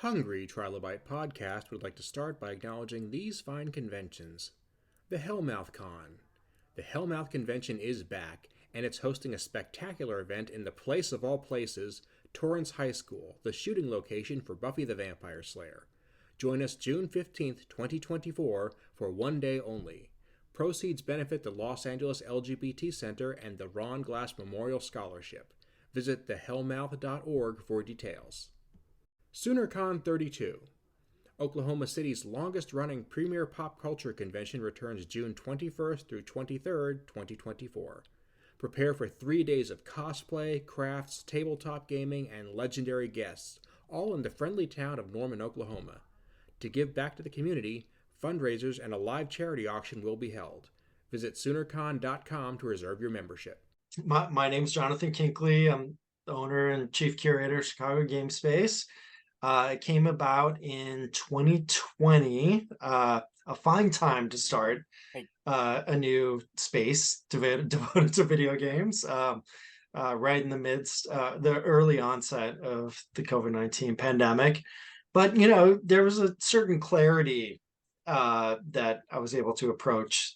Hungry Trilobyte podcast would like to start by acknowledging these fine conventions. The Hellmouth Con. The Hellmouth Convention is back, and it's hosting a spectacular event in the place of all places, Torrance High School, the shooting location for Buffy the Vampire Slayer. Join us June 15th, 2024 for one day only. Proceeds benefit the Los Angeles LGBT Center and the Ron Glass Memorial Scholarship. Visit thehellmouth.org for details. SoonerCon 32. Oklahoma City's longest-running premier pop culture convention returns June 21st through 23rd, 2024. Prepare for 3 days of cosplay, crafts, tabletop gaming, and legendary guests, all in the friendly town of Norman, Oklahoma. To give back to the community, fundraisers and a live charity auction will be held. Visit SoonerCon.com to reserve your membership. My name's Johnathan Kinkley. I'm the owner and chief curator of Chicago GameSpace. It came about in 2020, a fine time to start a new space devoted to video games, right in the midst, the early onset of the COVID-19 pandemic. But, there was a certain clarity that I was able to approach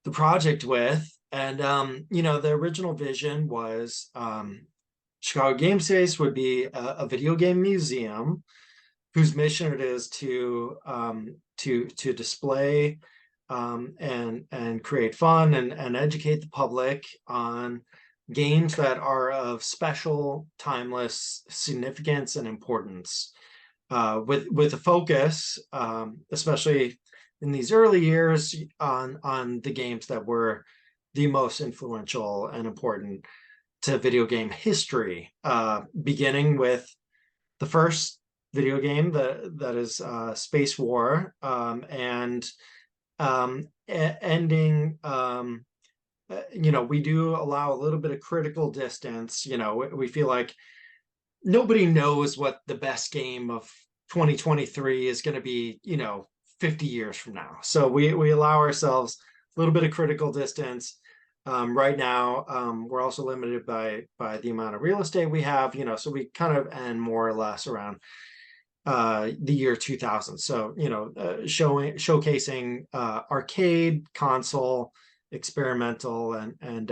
the project with. And, the original vision was Chicago GameSpace would be a video game museum whose mission it is to display and create fun and educate the public on games that are of special, timeless significance and importance, with a focus, especially in these early years, on the games that were the most influential and important to video game history, beginning with the first video game that is Space War, and ending, we do allow a little bit of critical distance. We feel like nobody knows what the best game of 2023 is going to be 50 years from now, so we allow ourselves a little bit of critical distance. Right now, we're also limited by the amount of real estate we have, so we kind of end more or less around the year 2000. So, showcasing arcade, console, experimental, and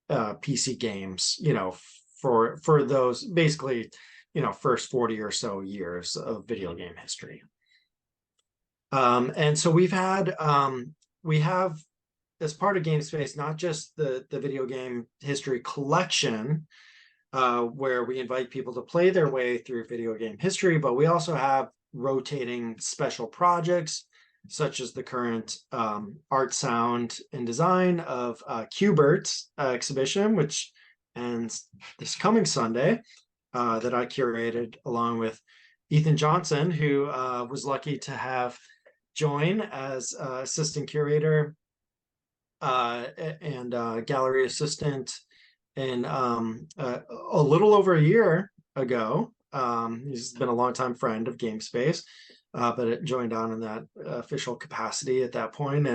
PC games, for those basically, first 40 or so years of video game history. And so we have, as part of GameSpace, not just the video game history collection, where we invite people to play their way through video game history, but we also have rotating special projects, such as the current art, sound, and design of Q Bert exhibition, which ends this coming Sunday, that I curated along with Ethan Johnson, who was lucky to have join as assistant curator and gallery assistant in a little over a year ago. He's been a longtime friend of GameSpace, but it joined on in that official capacity at that point.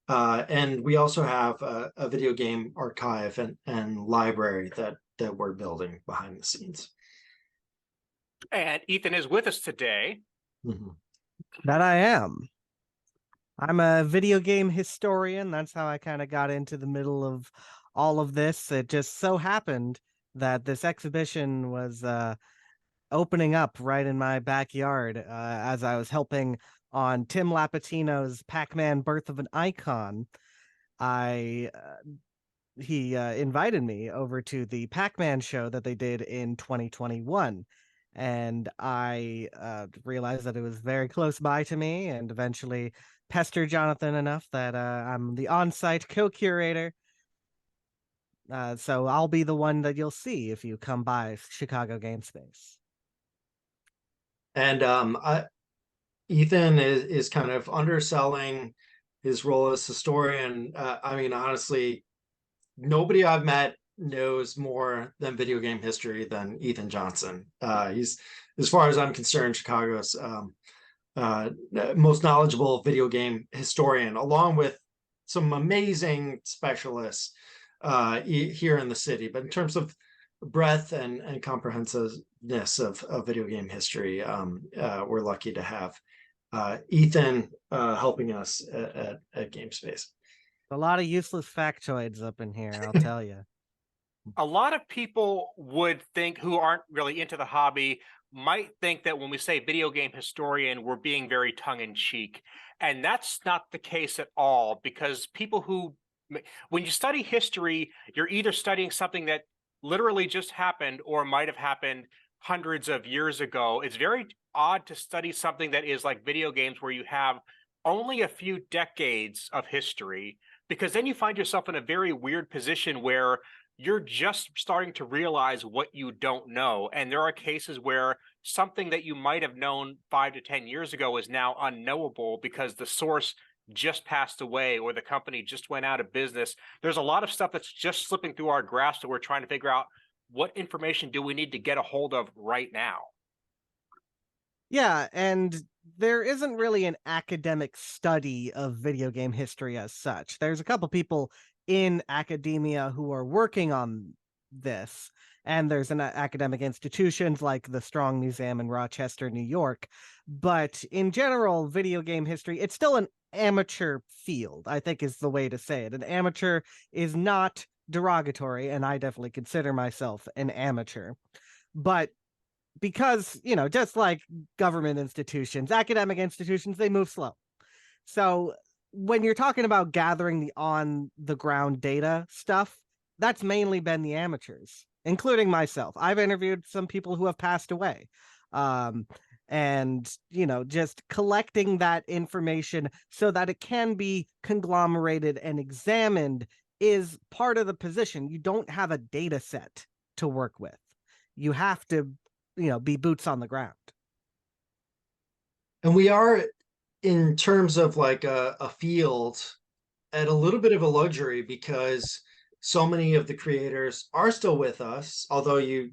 And we also have a video game archive and library that we're building behind the scenes. And Ethan is with us today. Mm-hmm. That I am. I'm a video game historian. That's how I kind of got into the middle of all of this. It just so happened that this exhibition was opening up right in my backyard as I was helping on Tim Lapatino's Pac-Man Birth of an Icon. He invited me over to the Pac-Man show that they did in 2021. And I realized that it was very close by to me, and eventually pestered Johnathan enough that I'm the on-site co-curator. So I'll be the one that you'll see if you come by Chicago GameSpace. And Ethan is kind of underselling his role as historian. I mean, honestly, nobody I've met knows more than video game history than Ethan Johnson. He's, as far as I'm concerned, Chicago's most knowledgeable video game historian, along with some amazing specialists here in the city. But in terms of breadth and comprehensiveness of video game history. We're lucky to have Ethan helping us at GameSpace. A lot of useless factoids up in here, I'll tell you. A lot of people would think, who aren't really into the hobby, might think that when we say video game historian, we're being very tongue-in-cheek. And that's not the case at all, because people who, when you study history, you're either studying something that literally just happened or might have happened hundreds of years ago. It's very odd to study something that is like video games, where you have only a few decades of history, because then you find yourself in a very weird position where you're just starting to realize what you don't know. And there are cases where something that you might have known 5 to 10 years ago is now unknowable because the source just passed away or the company just went out of business. There's a lot of stuff that's just slipping through our grasp that we're trying to figure out, what information do we need to get a hold of right now? Yeah, and there isn't really an academic study of video game history as such. There's a couple people in academia who are working on this, and there's an academic institutions like the Strong Museum in Rochester, New York. But in general, video game history, it's still an amateur field, I think is the way to say it. An amateur is not derogatory, and I definitely consider myself an amateur. But because, just like government institutions, academic institutions, they move slow. So when you're talking about gathering the on the ground data stuff, that's mainly been the amateurs, including myself. I've interviewed some people who have passed away. And, just collecting that information so that it can be conglomerated and examined is part of the position. You don't have a data set to work with. You have to, be boots on the ground. And we are, in terms of like a field, at a little bit of a luxury, because so many of the creators are still with us, although you,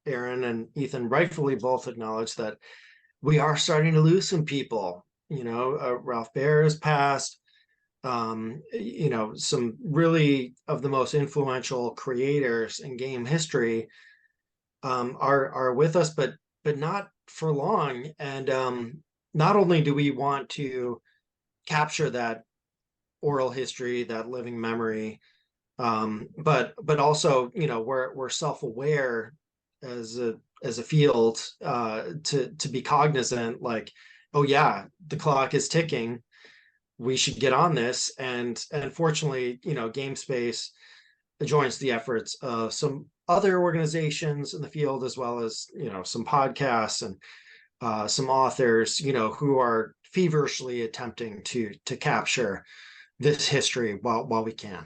Aaron and Ethan, rightfully both acknowledge that we are starting to lose some people. Ralph Baer has passed. Some really of the most influential creators in game history are with us, but not for long. And not only do we want to capture that oral history, that living memory, but also, we're self-aware as a field, to be cognizant, like, oh yeah, the clock is ticking, we should get on this. And fortunately, GameSpace joins the efforts of some other organizations in the field, as well as some podcasts and some authors who are feverishly attempting to capture this history while we can.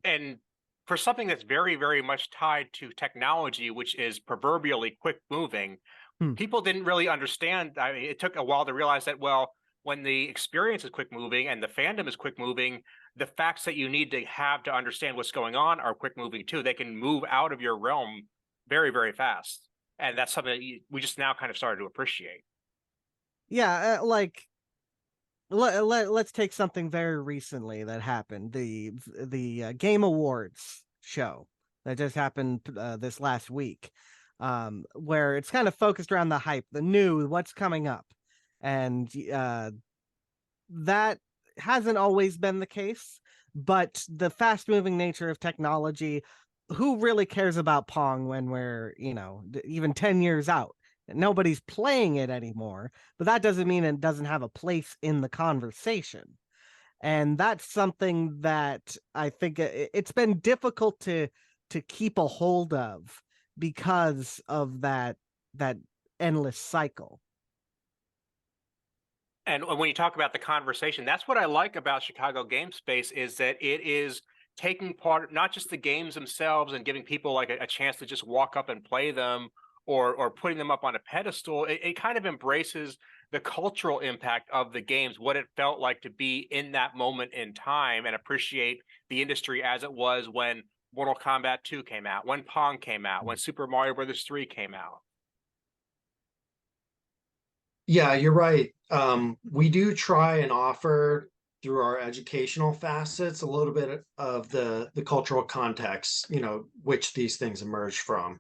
And for something that's very, very much tied to technology, which is proverbially quick moving, people didn't really understand. I mean, it took a while to realize that, well, when the experience is quick moving and the fandom is quick moving, the facts that you need to have to understand what's going on are quick moving too. They can move out of your realm very, very fast. And that's something that we just now kind of started to appreciate. Yeah, let's take something very recently that happened, the Game Awards show that just happened this last week, where it's kind of focused around the hype, the new, what's coming up. And that hasn't always been the case, but the fast-moving nature of technology, who really cares about Pong when we're, even 10 years out? Nobody's playing it anymore, but that doesn't mean it doesn't have a place in the conversation. And that's something that I think it's been difficult to keep a hold of because of that endless cycle. And when you talk about the conversation, that's what I like about Chicago GameSpace, is that it is taking part, not just the games themselves and giving people like a chance to just walk up and play them, or putting them up on a pedestal. It kind of embraces the cultural impact of the games, what it felt like to be in that moment in time, and appreciate the industry as it was when Mortal Kombat 2 came out, when Pong came out, when Super Mario Brothers 3 came out. Yeah, you're right. We do try and offer through our educational facets, a little bit of the cultural context, which these things emerged from.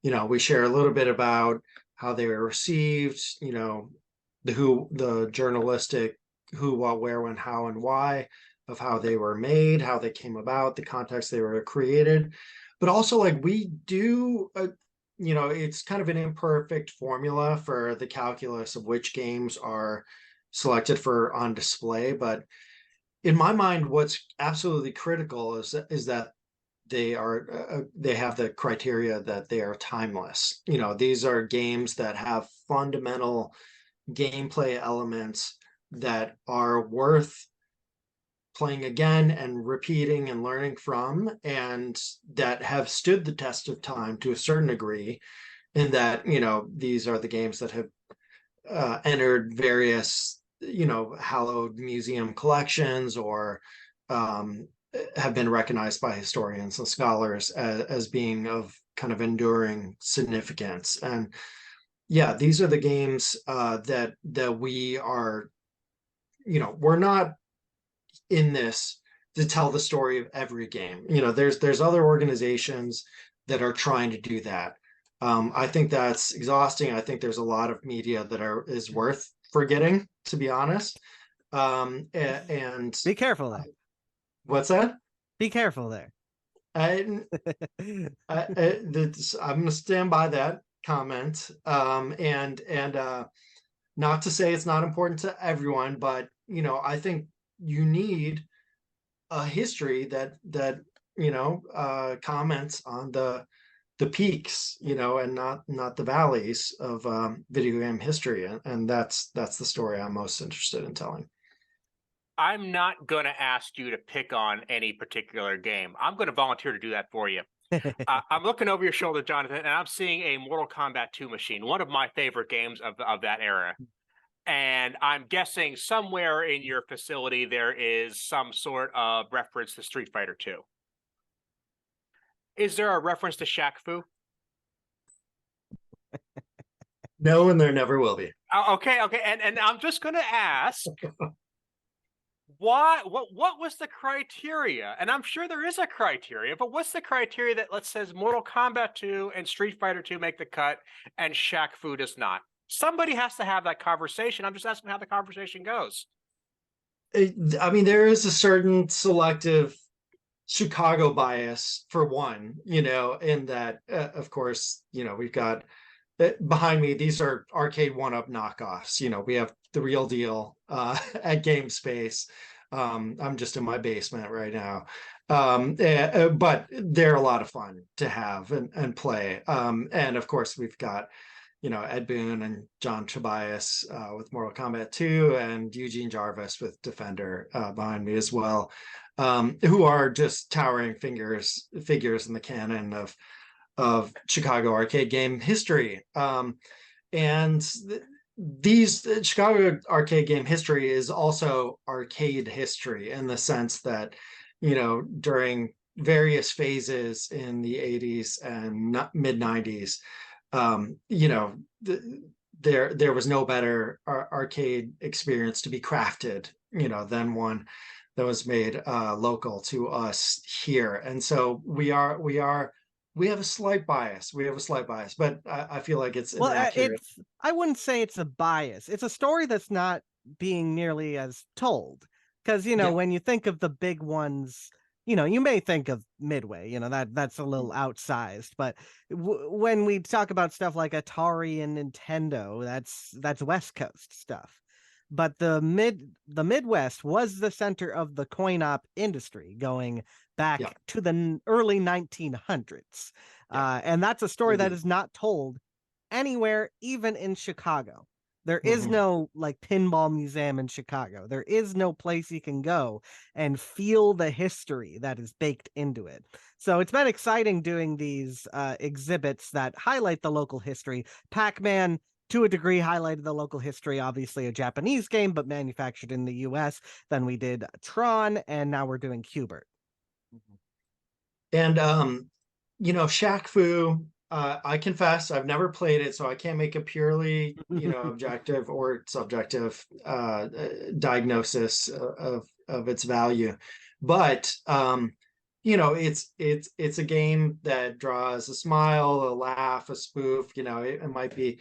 We share a little bit about how they were received, the journalistic who, what, where, when, how, and why of how they were made, how they came about, the context they were created. But also, like, we do, it's kind of an imperfect formula for the calculus of which games are selected for on display. But in my mind, what's absolutely critical is that they have the criteria that they are timeless. These are games that have fundamental gameplay elements that are worth playing again and repeating and learning from, and that have stood the test of time to a certain degree, in that these are the games that have entered various hallowed museum collections, or have been recognized by historians and scholars as being of kind of enduring significance. And yeah, these are the games that we are, we're not in this to tell the story of every game. There's other organizations that are trying to do that. I think that's exhausting. I think there's a lot of media that is worth forgetting, to be honest. And be careful there. What's that? Be careful there. I'm going to stand by that comment. And not to say it's not important to everyone, but I think you need a history that comments on the peaks, and not the valleys of video game history, and that's the story I'm most interested in telling. I'm not going to ask you to pick on any particular game. I'm going to volunteer to do that for you. I'm looking over your shoulder, Johnathan, and I'm seeing a Mortal Kombat 2 machine, one of my favorite games of that era. And I'm guessing somewhere in your facility there is some sort of reference to Street Fighter 2. Is there a reference to Shaq Fu? No, and there never will be. Okay. And I'm just going to ask, what was the criteria? And I'm sure there is a criteria, but what's the criteria that says Mortal Kombat 2 and Street Fighter 2 make the cut and Shaq Fu does not? Somebody has to have that conversation. I'm just asking how the conversation goes. I mean, there is a certain selective Chicago bias, for one, in that, of course, we've got behind me, these are arcade one-up knockoffs. We have the real deal at GameSpace. I'm just in my basement right now. But they're a lot of fun to have and play. And of course, we've got Ed Boon and John Tobias with Mortal Kombat 2, and Eugene Jarvis with Defender behind me as well, who are just towering figures in the canon of Chicago arcade game history. And these Chicago arcade game history is also arcade history, in the sense that, during various phases in the 80s and mid 90s, there was no better arcade experience to be crafted, than one that was made local to us here. And so we have a slight bias. But I feel like it's inaccurate. I wouldn't say it's a bias. It's a story that's not being nearly as told. Because, when you think of the big ones, you may think of Midway, that's a little outsized. But when we talk about stuff like Atari and Nintendo, that's West Coast stuff. But the Midwest was the center of the coin-op industry going back to the early 1900s. And that's a story that is not told anywhere, even in Chicago. There is no pinball museum in Chicago. There is no place you can go and feel the history that is baked into it. So it's been exciting doing these exhibits that highlight the local history. Pac-Man, to a degree, highlighted the local history, obviously a Japanese game, but manufactured in the US. Then we did Tron, and now we're doing Q Bert. And, Shaq Fu, I confess I've never played it, so I can't make a purely, objective or subjective diagnosis of its value. But it's a game that draws a smile, a laugh, a spoof. It might be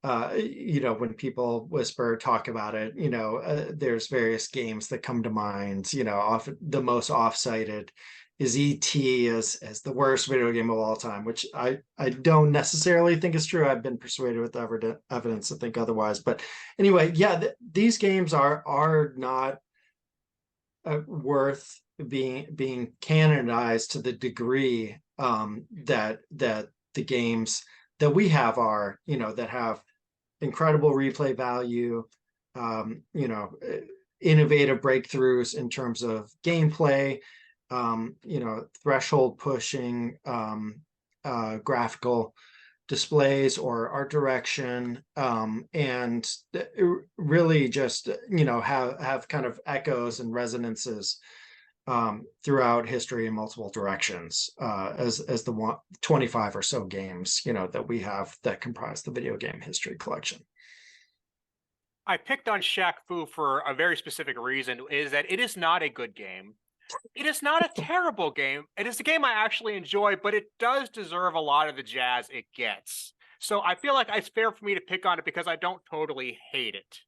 when people talk about it, there's various games that come to mind. Often the most off-cited is E.T. as the worst video game of all time, which I don't necessarily think is true. I've been persuaded with evidence to think otherwise. But anyway, yeah, these games are not worth being canonized to the degree that the games that we have are, that have incredible replay value, innovative breakthroughs in terms of gameplay, threshold pushing, graphical displays or art direction, and really just have kind of echoes and resonances throughout history in multiple directions, as the 25 or so games that we have that comprise the video game history collection. I picked on Shaq Fu for a very specific reason, is that it is not a good game. It is not a terrible game. It is a game I actually enjoy, but it does deserve a lot of the jazz it gets. So I feel like it's fair for me to pick on it because I don't totally hate it.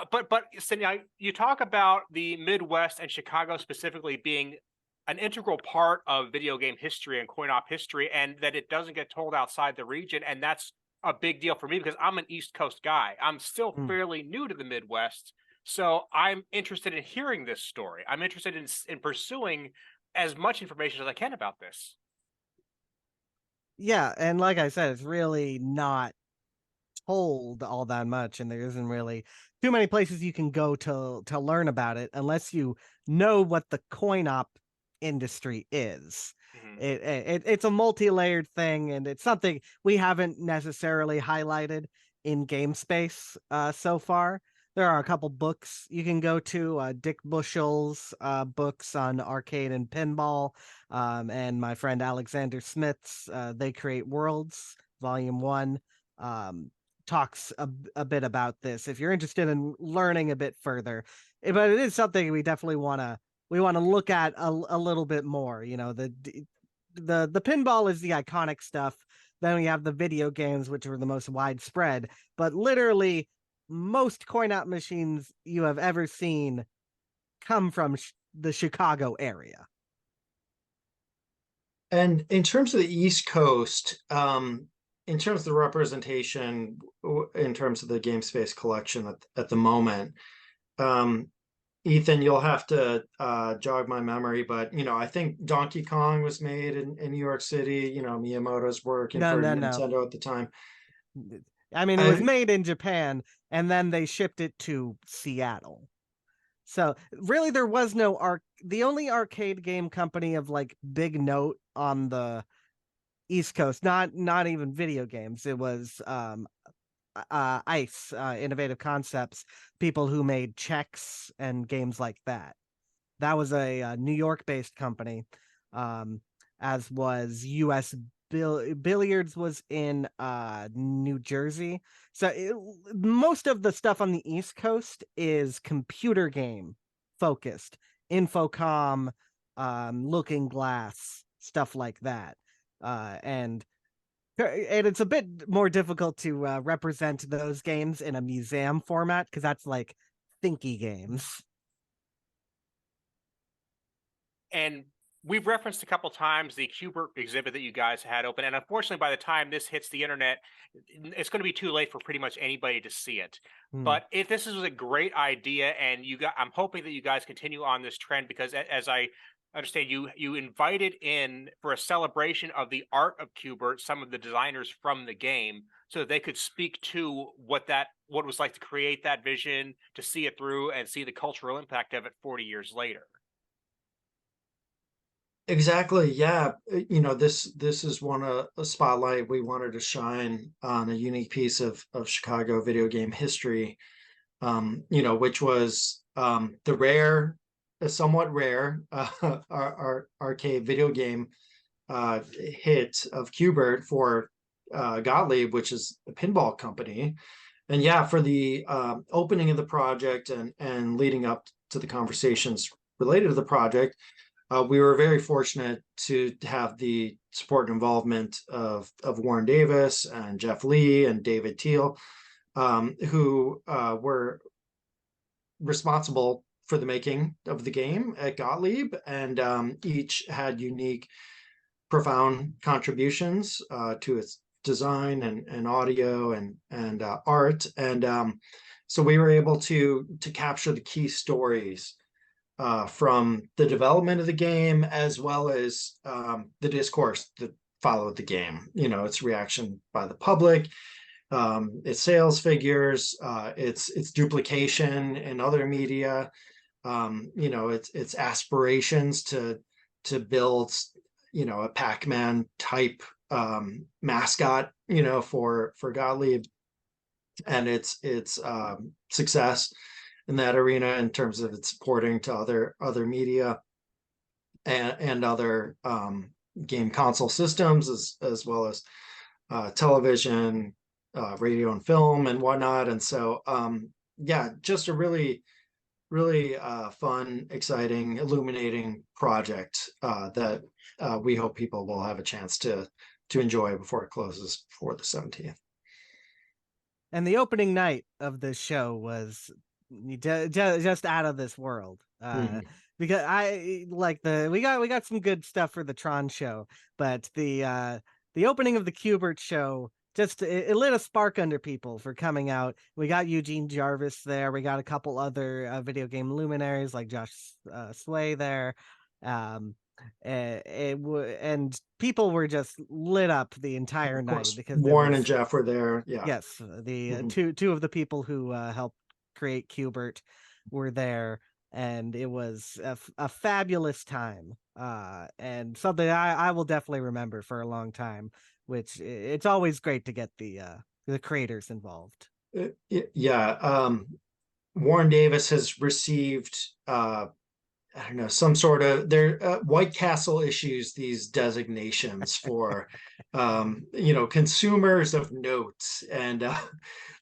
But Cindy, you talk about the Midwest and Chicago specifically being an integral part of video game history and coin-op history, and that it doesn't get told outside the region. And that's a big deal for me because I'm an East Coast guy. I'm still fairly new to the Midwest. So I'm interested in hearing this story. I'm interested in pursuing as much information as I can about this. Yeah, and like I said, it's really not told all that much, and there isn't really too many places you can go to learn about it unless you know what the coin op industry is. It's a multi-layered thing, and it's something we haven't necessarily highlighted in GameSpace so far. There are a couple books you can go to, Dick Bushell's books on arcade and pinball, and my friend Alexander Smith's They Create Worlds, Volume 1, talks a bit about this if you're interested in learning a bit further. But it is something we definitely want to look at a little bit more. The pinball is the iconic stuff. Then we have the video games, which are the most widespread. But literally, most coin-op machines you have ever seen come from the Chicago area. And in terms of the East Coast, in terms of the representation, in terms of the GameSpace collection at the moment, Ethan, you'll have to jog my memory, but I think Donkey Kong was made in New York City. Miyamoto's working for Nintendo at the time. I mean, it was made in Japan, and then they shipped it to Seattle. So really, there was no the only arcade game company of like big note on the East Coast, not even video games. It was ICE, Innovative Concepts, people who made checks and games like that. That was a New York-based company, as was US Billiards was in New Jersey. So most of the stuff on the East Coast is computer game focused, Infocom, Looking Glass, stuff like that. And it's a bit more difficult to represent those games in a museum format because that's like thinky games. And we've referenced a couple times the Q Bert exhibit that you guys had open, and unfortunately, by the time this hits the internet, it's going to be too late for pretty much anybody to see it. But if this is a great idea, and I'm hoping that you guys continue on this trend, because as I understand, you invited in for a celebration of the art of Q Bert some of the designers from the game, so that they could speak to what it was like to create that vision, to see it through, and see the cultural impact of it 40 years later. Exactly. Yeah. This is a spotlight we wanted to shine on a unique piece of Chicago video game history, which was the somewhat rare arcade video game hit of Q Bert for Gottlieb, which is a pinball company. And yeah, for the opening of the project and leading up to the conversations related to the project, we were very fortunate to have the support and involvement of Warren Davis and Jeff Lee and David Teal, who were responsible for the making of the game at Gottlieb, and each had unique, profound contributions to its design and audio and art. And so we were able to capture the key stories from the development of the game, as well as the discourse that followed the game. You know, its reaction by the public, its sales figures, its duplication in other media, you know, its aspirations to build, you know, a Pac-Man type mascot, you know, for Gottlieb, and its success in that arena in terms of its porting to other media and other game console systems, as well as television, radio and film and whatnot. And so yeah, just a really fun, exciting, illuminating project that we hope people will have a chance to enjoy before it closes for the 17th. And the opening night of this show was just out of this world. Because I like we got some good stuff for the Tron show, but the opening of the Q Bert show just it lit a spark under people for coming out. We got Eugene Jarvis there. We got a couple other video game luminaries like Josh Sway there. And people were just lit up the entire night because Warren and Jeff were there. Yeah. Yes, the two of the people who helped create Q Bert were there, and it was a fabulous time, and something I will definitely remember for a long time. Which it's always great to get the creators involved. Yeah, Warren Davis has received I don't know, some sort of White Castle issues these designations for you know, consumers of notes, and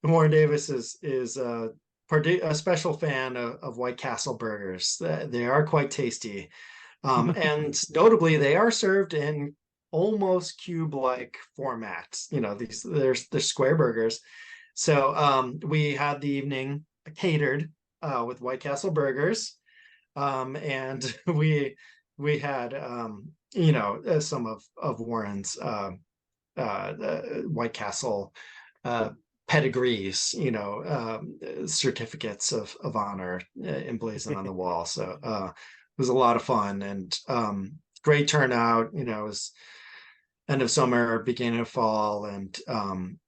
Warren Davis is a special fan of White Castle burgers. They are quite tasty, and notably they are served in almost cube-like formats. You know, they're square burgers. So we had the evening catered with White Castle burgers. And we had you know, some of Warren's White Castle pedigrees, you know, certificates of honor emblazoned on the wall. So it was a lot of fun, and great turnout. You know, it was end of summer, beginning of fall, and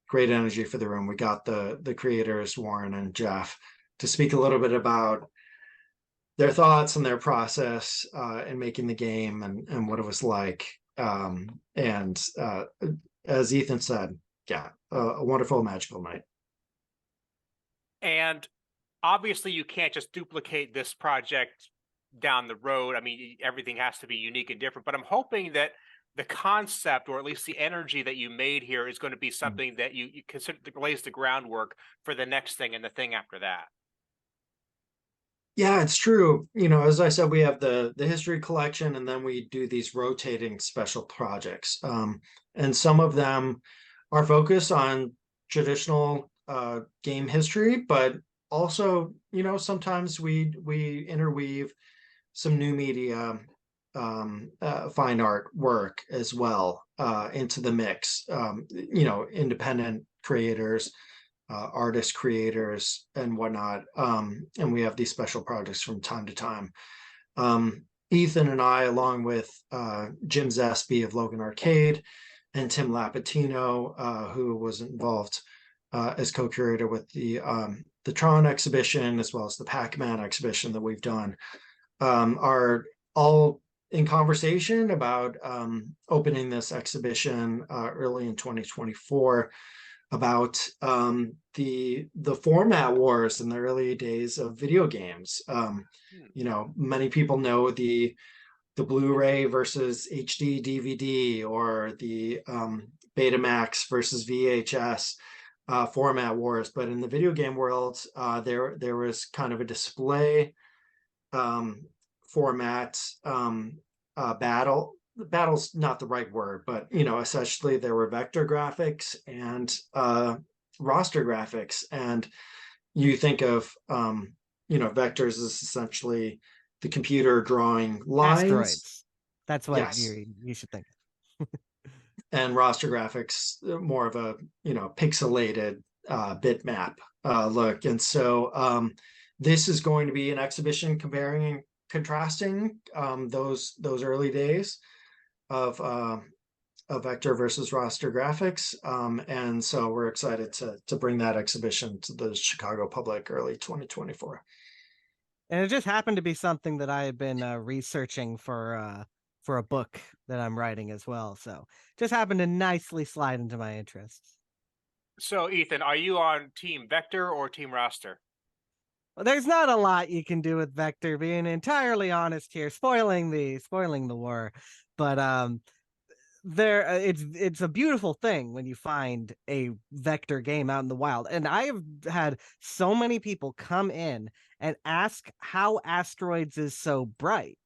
great energy for the room. We got the creators, Warren and Jeff, to speak a little bit about their thoughts and their process in making the game and what it was like. And as Ethan said, yeah, a wonderful, magical night. And obviously you can't just duplicate this project down the road. I mean, everything has to be unique and different, but I'm hoping that the concept, or at least the energy that you made here, is going to be something that you consider lays the groundwork for the next thing and the thing after that. Yeah, it's true. You know, as I said, we have the history collection, and then we do these rotating special projects. And some of them are focused on traditional game history, but also, you know, sometimes we interweave some new media, fine art work as well into the mix. You know, independent creators, artist creators and whatnot. And we have these special projects from time to time. Ethan and I, along with Jim Zesby of Logan Arcade and Tim Lapatino, who was involved as co-curator with the Tron exhibition, as well as the Pac-Man exhibition that we've done, are all in conversation about opening this exhibition early in 2024, about the format wars in the early days of video games. You know, many people know the the Blu-ray versus HD DVD, or the Betamax versus VHS format wars. But in the video game world, there was kind of a display format battle. Battle's not the right word, but essentially there were vector graphics and raster graphics. And you think of vectors as essentially the computer drawing lines. Asteroids. That's what Yes. you should think. And raster graphics more of a pixelated bitmap look. And so this is going to be an exhibition comparing and contrasting those early days of vector versus raster graphics. And so we're excited to bring that exhibition to the Chicago public early 2024. And it just happened to be something that I had been researching for a book that I'm writing as well. So just happened to nicely slide into my interests. So, Ethan, are you on Team Vector or Team Raster? Well, there's not a lot you can do with vector, being entirely honest here, spoiling the war. But it's a beautiful thing when you find a vector game out in the wild. And I have had so many people come in and ask how Asteroids is so bright,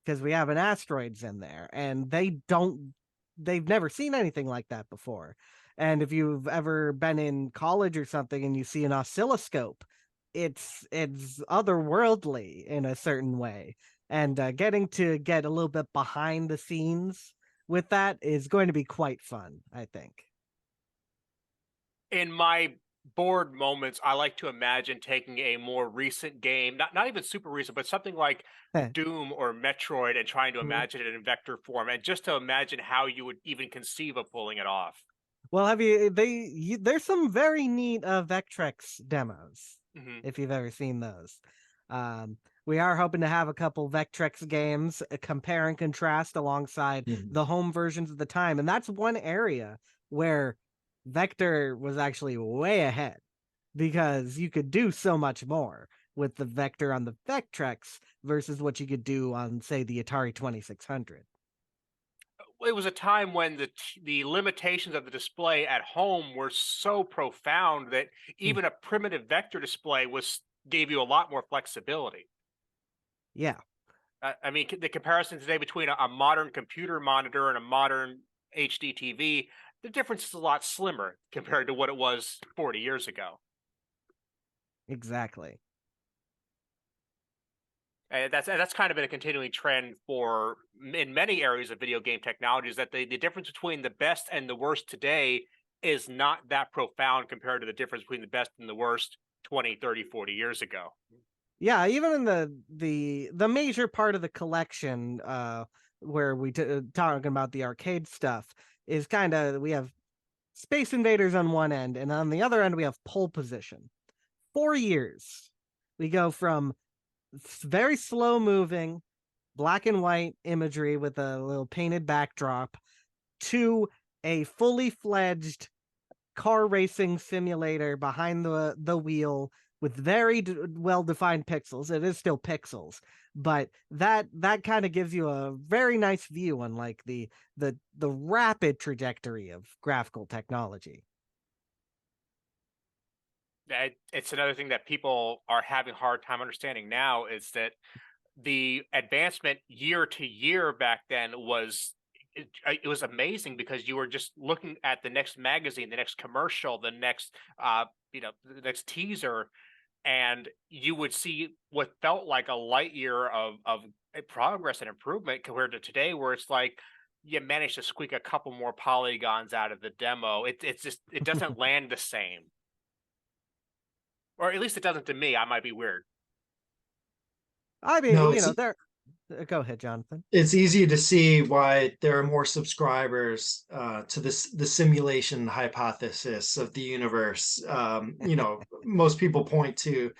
because we have an Asteroids in there, and they've never seen anything like that before. And if you've ever been in college or something and you see an oscilloscope, it's otherworldly in a certain way. And getting to get a little bit behind the scenes with that is going to be quite fun, I think. In my bored moments, I like to imagine taking a more recent game, not even super recent, but something like Doom or Metroid, and trying to imagine it in vector form, and just to imagine how you would even conceive of pulling it off. Well, there's some very neat Vectrex demos, if you've ever seen those. We are hoping to have a couple Vectrex games compare and contrast alongside the home versions of the time. And that's one area where Vector was actually way ahead, because you could do so much more with the Vector on the Vectrex versus what you could do on, say, the Atari 2600. It was a time when the limitations of the display at home were so profound that even a primitive vector display gave you a lot more flexibility. Yeah. I mean, the comparison today between a modern computer monitor and a modern HD TV, the difference is a lot slimmer compared to what it was 40 years ago. Exactly. And that's kind of been a continuing trend in many areas of video game technology, is that the difference between the best and the worst today is not that profound compared to the difference between the best and the worst 20, 30, 40 years ago. Yeah, even in the major part of the collection, where we talking about the arcade stuff, is we have Space Invaders on one end, and on the other end we have Pole Position. 4 years, we go from very slow moving black and white imagery with a little painted backdrop to a fully fledged car racing simulator behind the wheel with very well-defined pixels. It is still pixels, but that kind of gives you a very nice view on like the rapid trajectory of graphical technology. It's another thing that people are having a hard time understanding now, is that the advancement year to year back then was amazing, because you were just looking at the next magazine, the next commercial, the next the next teaser, and you would see what felt like a light year of progress and improvement compared to today, where it's like you managed to squeak a couple more polygons out of the demo. It doesn't land the same. Or at least it doesn't to me. I might be weird. I mean, go ahead, Johnathan. It's easy to see why there are more subscribers to the simulation hypothesis of the universe. Most people point to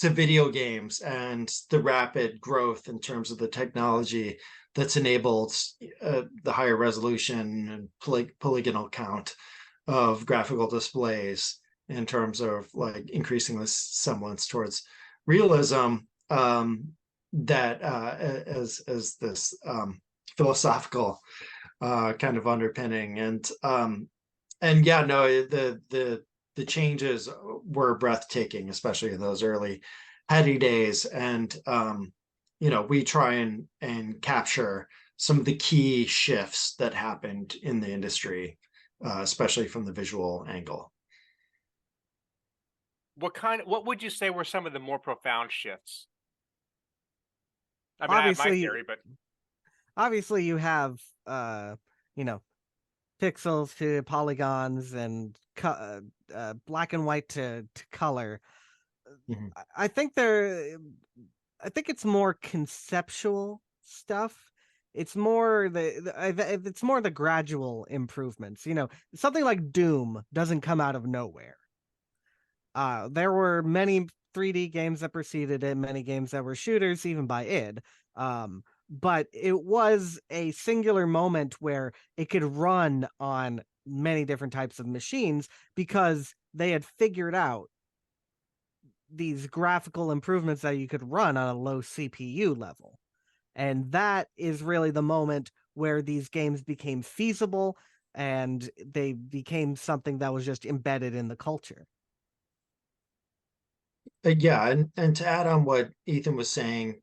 video games and the rapid growth in terms of the technology that's enabled the higher resolution and polygonal count of graphical displays, in terms of like increasing the semblance towards realism. that as this philosophical kind of underpinning. And yeah, no, the changes were breathtaking, especially in those early heady days. And we try and capture some of the key shifts that happened in the industry, especially from the visual angle. What would you say were some of the more profound shifts? I mean, I have my Obviously, theory, but obviously you have you know, pixels to polygons and black and white to color. Mhm. I think they're I think it's more conceptual stuff. It's more it's more the gradual improvements. You know, something like Doom doesn't come out of nowhere. There were many 3D games that preceded it, many games that were shooters, even by id. But it was a singular moment where it could run on many different types of machines because they had figured out these graphical improvements that you could run on a low CPU level. And that is really the moment where these games became feasible and they became something that was just embedded in the culture. Yeah, and to add on what Ethan was saying,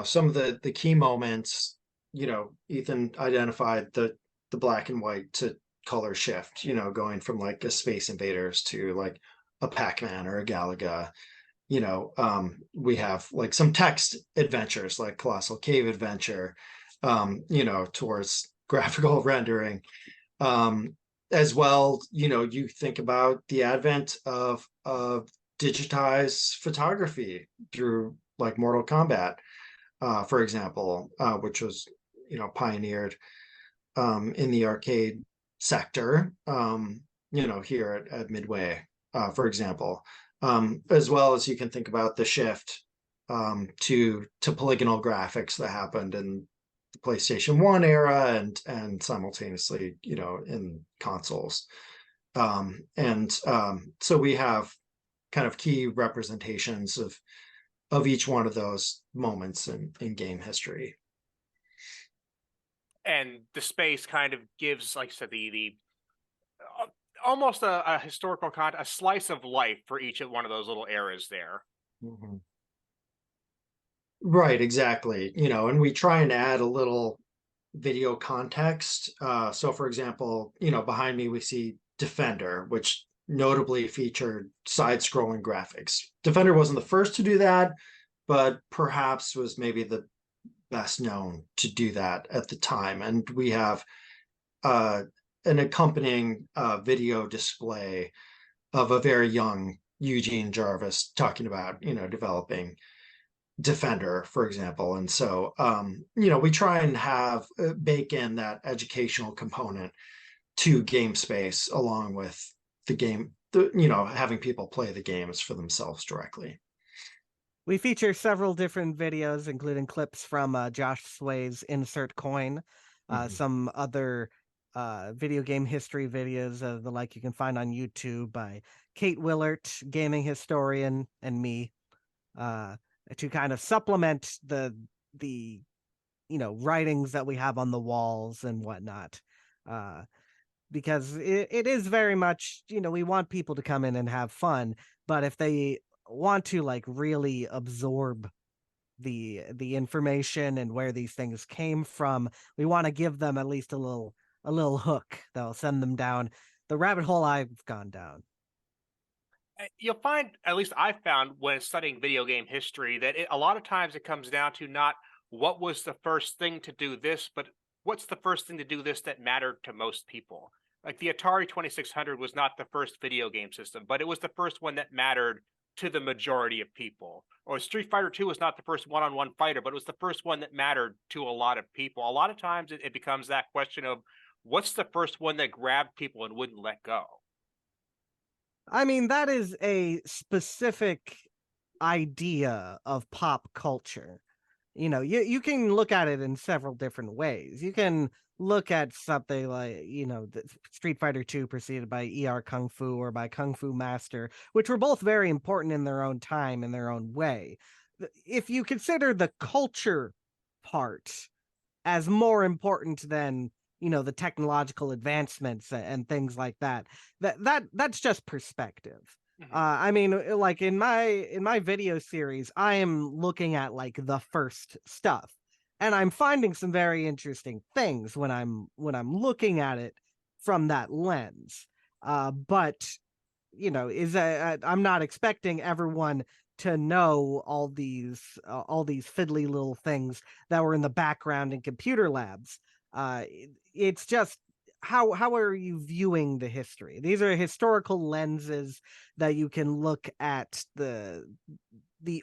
some of the key moments, Ethan identified the black and white to color shift, going from like a Space Invaders to like a Pac-Man or a Galaga. We have like some text adventures like Colossal Cave Adventure, towards graphical rendering. As well, you think about the advent of digitized photography through like Mortal Kombat, for example, which was pioneered in the arcade sector, here at Midway, for example, as well as you can think about the shift to polygonal graphics that happened in the PlayStation 1 era and simultaneously, in consoles. So we have kind of key representations of each one of those moments in game history. and the space kind of gives, like I said, the almost a historical a slice of life for each of one of those little eras there. Mhm. Right, exactly. And we try and add a little video context. So for example, behind me we see Defender, which notably featured side-scrolling graphics. Defender wasn't the first to do that, but perhaps was maybe the best known to do that at the time. And we have uh, an accompanying video display of a very young Eugene Jarvis talking about, developing Defender, for example. And so, we try and have bake in that educational component to GameSpace along with the game, having people play the games for themselves directly. We feature several different videos, including clips from Josh Sway's Insert Coin, some other video game history videos, the like you can find on YouTube by Kate Willert, gaming historian, and me, to kind of supplement the writings that we have on the walls and whatnot. Because it is very much, we want people to come in and have fun, but if they want to like really absorb the information and where these things came from, we want to give them at least a little hook that'll send them down the rabbit hole I've gone down. You'll find, at least I found when studying video game history, that a lot of times it comes down to not what was the first thing to do this, but what's the first thing to do this that mattered to most people. Like the Atari 2600 was not the first video game system, but it was the first one that mattered to the majority of people. Or Street Fighter 2 was not the first one-on-one fighter, but it was the first one that mattered to a lot of people. A lot of times it becomes that question of what's the first one that grabbed people and wouldn't let go. I mean, that is a specific idea of pop culture. You can look at it in several different ways. You can look at something like, the Street Fighter 2 preceded by ER Kung Fu or by Kung Fu Master, which were both very important in their own time, in their own way. if you consider the culture part as more important than, you know, the technological advancements and things like that, that's just perspective. I mean, like in my video series, I am looking at like the first stuff, and I'm finding some very interesting things when I'm looking at it from that lens. But you know, I'm not expecting everyone to know all these fiddly little things that were in the background in computer labs. It's just how are you viewing the history? These are historical lenses that you can look at the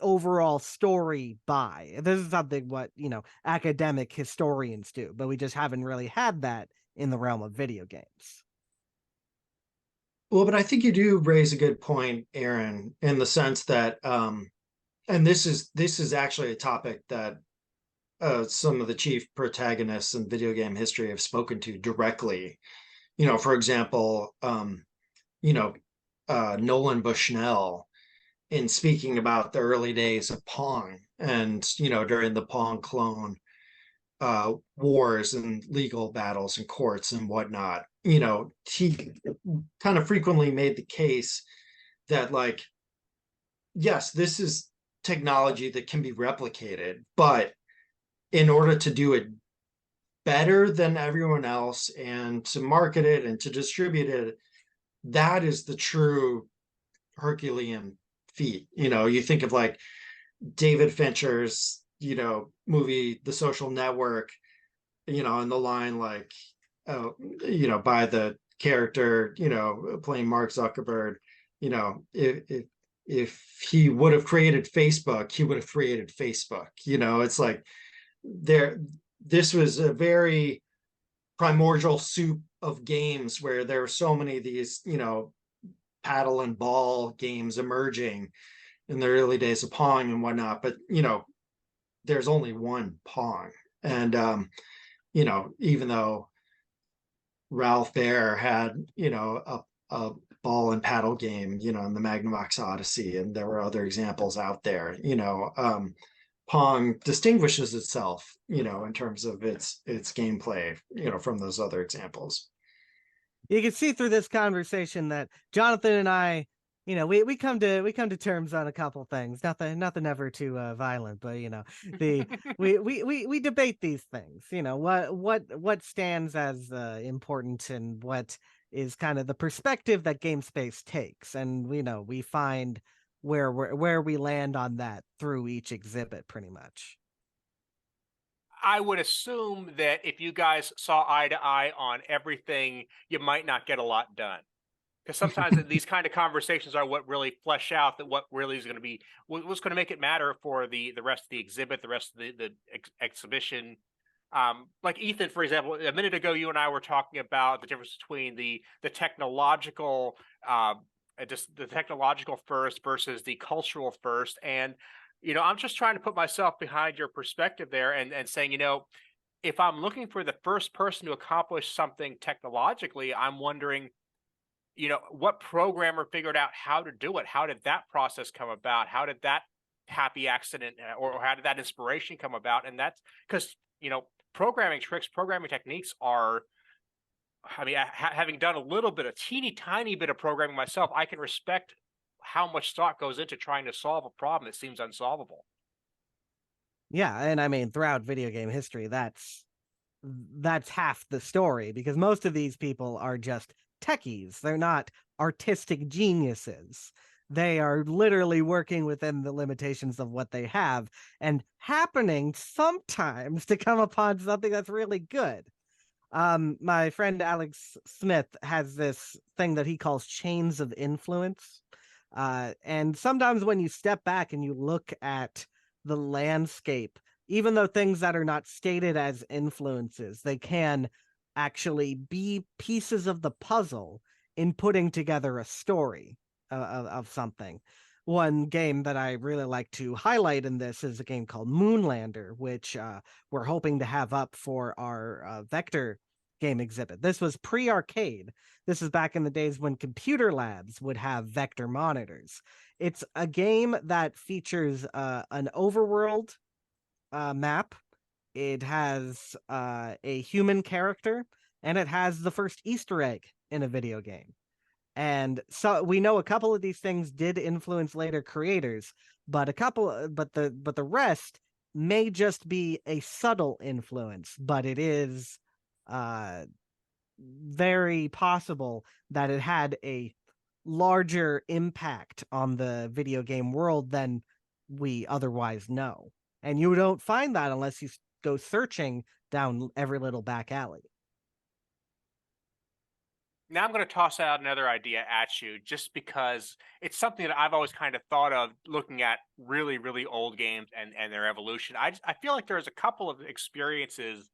overall story by. This is something what, you know, academic historians do, but we just haven't really had that in the realm of video games. Well, but I think you do raise a good point, Aaron, in the sense that, and this is actually a topic that some of the chief protagonists in video game history have spoken to directly. You know, for example, you know, Nolan Bushnell, in speaking about the early days of Pong, and you know, during the Pong clone wars and legal battles and courts and whatnot. You know, he kind of frequently made the case that, like, yes, this is technology that can be replicated, but in order to do it better than everyone else and to market it and to distribute it, that is the true Herculean feat. You know, you think of like David Fincher's, you know, movie The Social Network, you know, and the line like, you know, by the character, you know, playing Mark Zuckerberg, you know, if he would have created Facebook, he would have created Facebook. You know, it's like this was a very primordial soup of games where there were so many of these, you know, paddle and ball games emerging in the early days of Pong and whatnot. But, you know, there's only one Pong. And, you know, even though Ralph Baer had, you know, a ball and paddle game, you know, in the Magnavox Odyssey, and there were other examples out there, you know, Pong distinguishes itself, you know, in terms of its gameplay, you know, from those other examples. You can see through this conversation that Johnathan and I, you know, we come to terms on a couple things. Nothing ever too violent, but you know, we debate these things. You know, what stands as important and what is kind of the perspective that GameSpace takes, and you know, we find where we land on that through each exhibit, pretty much. I would assume that if you guys saw eye to eye on everything, you might not get a lot done. Because sometimes these kind of conversations are what really flesh out that what really is going to be, what's going to make it matter for the rest of the exhibit, the rest of the exhibition. Like Ethan, for example, a minute ago, you and I were talking about the difference between the technological, just the technological first versus the cultural first. And, you know, I'm just trying to put myself behind your perspective there and saying, you know, if I'm looking for the first person to accomplish something technologically, I'm wondering, you know, what programmer figured out how to do it? How did that process come about? How did that happy accident or how did that inspiration come about? And that's because, you know, programming tricks, programming techniques are, I mean, having done a little bit, a teeny tiny bit of programming myself, I can respect how much thought goes into trying to solve a problem that seems unsolvable. Yeah, and I mean, throughout video game history, that's half the story, because most of these people are just techies. They're not artistic geniuses. They are literally working within the limitations of what they have and happening sometimes to come upon something that's really good. My friend Alex Smith has this thing that he calls chains of influence. And sometimes when you step back and you look at the landscape, even though things that are not stated as influences, they can actually be pieces of the puzzle in putting together a story of something. One game that I really like to highlight in this is a game called Moonlander, which we're hoping to have up for our Vector game exhibit. This was pre-arcade. This is back in the days when computer labs would have vector monitors. It's a game that features an overworld map. It has a human character, and it has the first Easter egg in a video game. And so we know a couple of these things did influence later creators, but the rest may just be a subtle influence, but it is very possible that it had a larger impact on the video game world than we otherwise know. And you don't find that unless you go searching down every little back alley. Now I'm going to toss out another idea at you, just because it's something that I've always kind of thought of looking at really, really old games and their evolution. I feel like there's a couple of experiences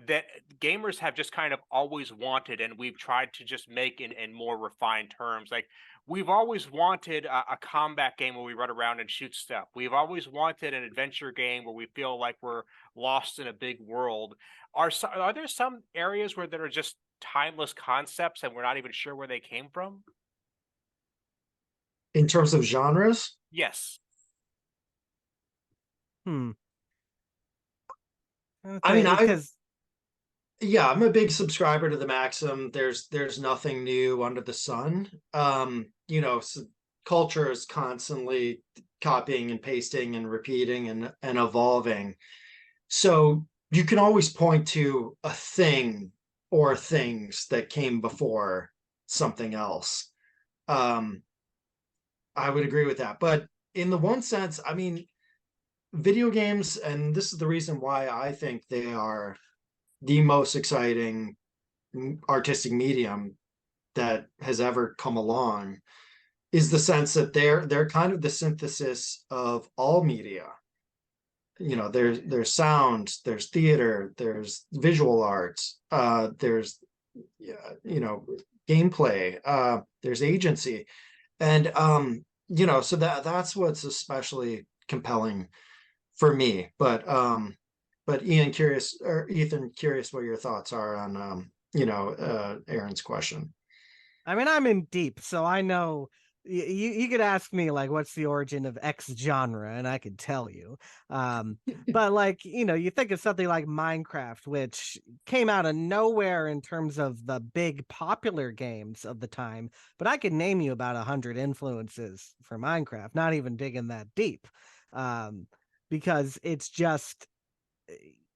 that gamers have just kind of always wanted, and we've tried to just make in more refined terms. Like, we've always wanted a combat game where we run around and shoot stuff. We've always wanted an adventure game where we feel like we're lost in a big world. Are there some areas where there are just timeless concepts and we're not even sure where they came from? In terms of genres? Yes. I Okay, mean, because yeah, I'm a big subscriber to the maxim. There's nothing new under the sun. You know, culture is constantly copying and pasting and repeating and evolving. So you can always point to a thing or things that came before something else. I would agree with that. But in the one sense, I mean, video games, and this is the reason why I think they are the most exciting artistic medium that has ever come along, is the sense that they're kind of the synthesis of all media. You know, there's sound, there's theater, there's visual arts, there's you know, gameplay, there's agency, and you know, so that's what's especially compelling for me. But Ethan, curious what your thoughts are on you know, Aaron's question. I mean, I'm in deep, so I know you could ask me like, what's the origin of X genre, and I could tell you. But like, you know, you think of something like Minecraft, which came out of nowhere in terms of the big popular games of the time, but I could name you about 100 influences for Minecraft, not even digging that deep, because it's just,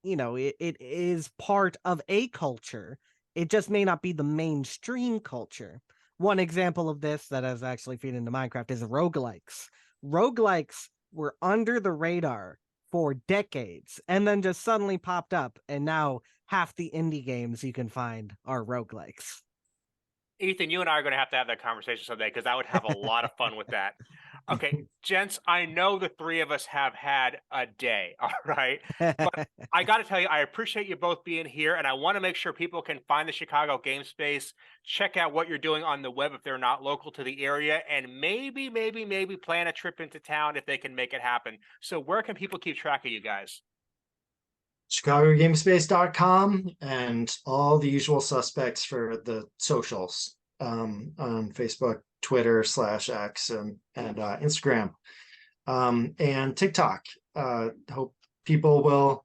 you know, it is part of a culture. It just may not be the mainstream culture. One example of this that has actually feed into Minecraft is roguelikes. Roguelikes were under the radar for decades and then just suddenly popped up, and now half the indie games you can find are roguelikes. Ethan, you and I are going to have that conversation someday, because I would have a lot of fun with that. Okay, gents, I know the three of us have had a day, all right? But I got to tell you, I appreciate you both being here, and I want to make sure people can find the Chicago GameSpace, check out what you're doing on the web if they're not local to the area, and maybe plan a trip into town if they can make it happen. So where can people keep track of you guys? ChicagoGameSpace.com and all the usual suspects for the socials, on Facebook, Twitter /X, and Instagram, and TikTok. Hope people will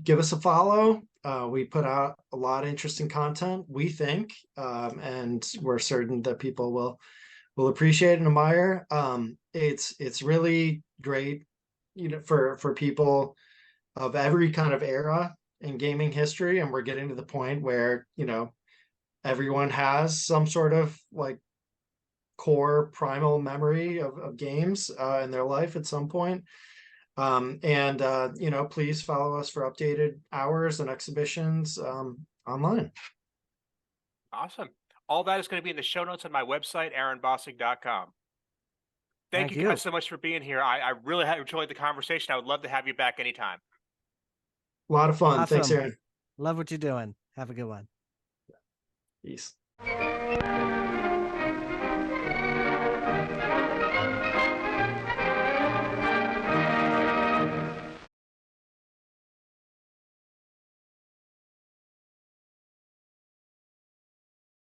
give us a follow. We put out a lot of interesting content, we think, and we're certain that people will appreciate and admire. It's really great, you know, for people of every kind of era in gaming history, and we're getting to the point where, you know, everyone has some sort of like core primal memory of games in their life at some point. And you know, please follow us for updated hours and exhibitions online. Awesome. All that is going to be in the show notes on my website, aaronbossig.com. Thank you guys so much for being here. I really have enjoyed the conversation. I would love to have you back anytime. A lot of fun. Awesome. Thanks, Aaron. Love what you're doing. Have a good one. Peace.